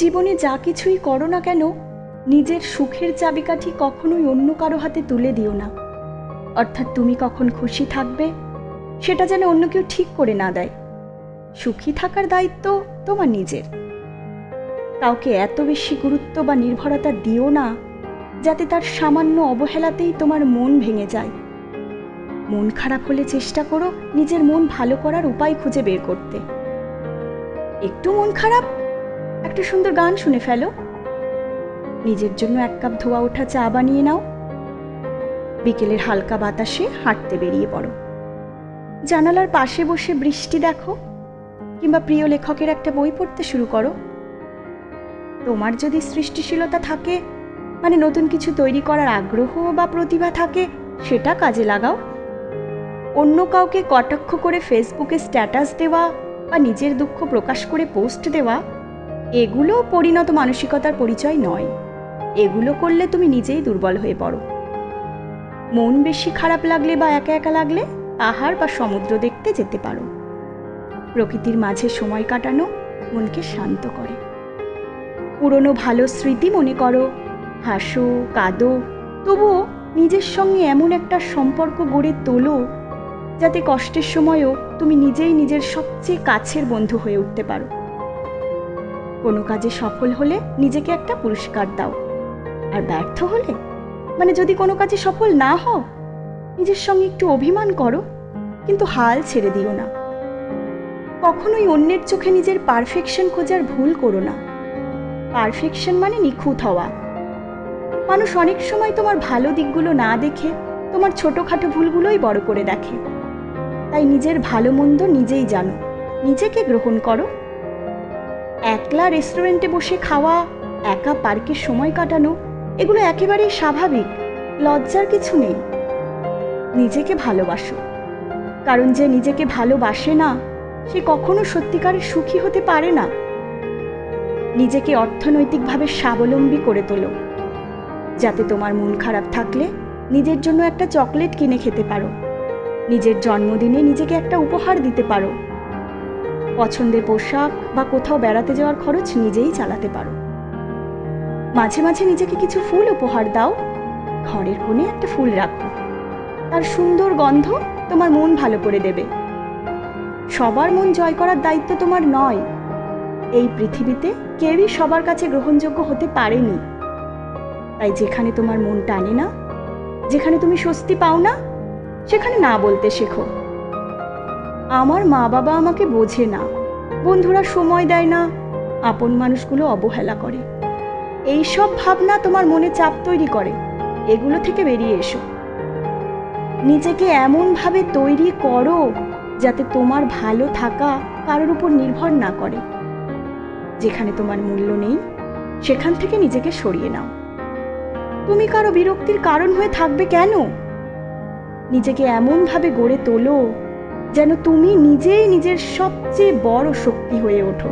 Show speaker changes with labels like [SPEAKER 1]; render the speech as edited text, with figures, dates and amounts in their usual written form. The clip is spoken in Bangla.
[SPEAKER 1] জীবনে যা কিছুই করো না কেন, নিজের সুখের চাবিকাঠি কখনোই অন্য কারো হাতে তুলে দিও না। অর্থাৎ তুমি কখন খুশি থাকবে সেটা যেন অন্য কেউ ঠিক করে না দেয়। সুখী থাকার দায়িত্ব তোমার নিজের। কাউকে এত বেশি গুরুত্ব বা নির্ভরতা দিও না যাতে তার সামান্য অবহেলাতেই তোমার মন ভেঙে যায়। মন খারাপ হলে চেষ্টা করো নিজের মন ভালো করার উপায় খুঁজে বের করতে। একটু মন খারাপ, একটা সুন্দর গান শুনে ফেলো। নিজের জন্য 1 কাপ ধোয়া ওঠা চা বানিয়ে নাও। বিকেলের হালকা বাতাসে হাঁটতে বেরিয়ে পড়ো। জানালার পাশে বসে বৃষ্টি দেখো, কিংবা প্রিয় লেখকের একটা বই পড়তে শুরু করো। তোমার যদি সৃষ্টিশীলতা থাকে, মানে নতুন কিছু তৈরি করার আগ্রহ বা প্রতিভা থাকে, সেটা কাজে লাগাও। অন্য কাউকে কটাক্ষ করে ফেসবুকে স্ট্যাটাস দেওয়া বা নিজের দুঃখ প্রকাশ করে পোস্ট দেওয়া, এগুলো পরিণত মানসিকতার পরিচয় নয়। এগুলো করলে তুমি নিজেই দুর্বল হয়ে পড়ো। মন বেশি খারাপ লাগলে বা একা একা লাগলে পাহাড় বা সমুদ্র দেখতে যেতে পারো। প্রকৃতির মাঝে সময় কাটানো মনকে শান্ত করে। পুরনো ভালো স্মৃতি মনে করো, হাসো, কাঁদো, তবুও নিজের সঙ্গে এমন একটা সম্পর্ক গড়ে তোলো যাতে কষ্টের সময়ও তুমি নিজেই নিজের সবচেয়ে কাছের বন্ধু হয়ে উঠতে পারো। কোনো কাজে সফল হলে নিজেকে একটা পুরস্কার দাও, আর ব্যর্থ হলে, মানে যদি কোনো কাজে সফল না হও, নিজের সঙ্গে একটু অভিমান করো, কিন্তু হাল ছেড়ে দিও না। কখনোই অন্যের চোখে নিজের পারফেকশন খোঁজার ভুল করো না। পারফেকশন মানে নিখুঁত হওয়া। মানুষ অনেক সময় তোমার ভালো দিকগুলো না দেখে তোমার ছোটখাটো ভুলগুলোই বড় করে দেখে। তাই নিজের ভালো মন্দ নিজেই জানো, নিজেকে গ্রহণ করো। একলা রেস্টুরেন্টে বসে খাওয়া, একা পার্কে সময় কাটানো, এগুলো একেবারেই স্বাভাবিক, লজ্জার কিছু নেই। নিজেকে ভালোবাসো, কারণ যে নিজেকে ভালোবাসে না সে কখনো সত্যিকারের সুখী হতে পারে না। নিজেকে অর্থনৈতিকভাবে স্বাবলম্বী করে তোলো, যাতে তোমার মন খারাপ থাকলে নিজের জন্য একটা চকলেট কিনে খেতে পারো, নিজের জন্মদিনে নিজেকে একটা উপহার দিতে পারো, পছন্দের পোশাক বা কোথাও বেড়াতে যাওয়ার খরচ নিজেই চালাতে পারো। মাঝে মাঝে নিজেকে কিছু ফুল উপহার দাও। ঘরের কোণে একটা ফুল রাখো, তার সুন্দর গন্ধ তোমার মন ভালো করে দেবে। সবার মন জয় করার দায়িত্ব তোমার নয়। এই পৃথিবীতে কেউই সবার কাছে গ্রহণযোগ্য হতে পারেনি। তাই যেখানে তোমার মন টানে না, যেখানে তুমি স্বস্তি পাও না, সেখানে না বলতে শেখো। আমার মা বাবা আমাকে বোঝে না, বন্ধুরা সময় দেয় না, আপন মানুষগুলো অবহেলা করে, এই সব ভাবনা তোমার মনে চাপ তৈরি করে। এগুলো থেকে বেরিয়ে এসো। নিজেকে এমনভাবে তৈরি করো যাতে তোমার ভালো থাকা কারোর উপর নির্ভর না করে। যেখানে তোমার মূল্য নেই সেখান থেকে নিজেকে সরিয়ে নাও। তুমি কারো বিরক্তির কারণ হয়ে থাকবে কেন? নিজেকে এমনভাবে গড়ে তোলো যেন তুমি নিজেই নিজের সবচেয়ে বড় শক্তি হয়ে ওঠো।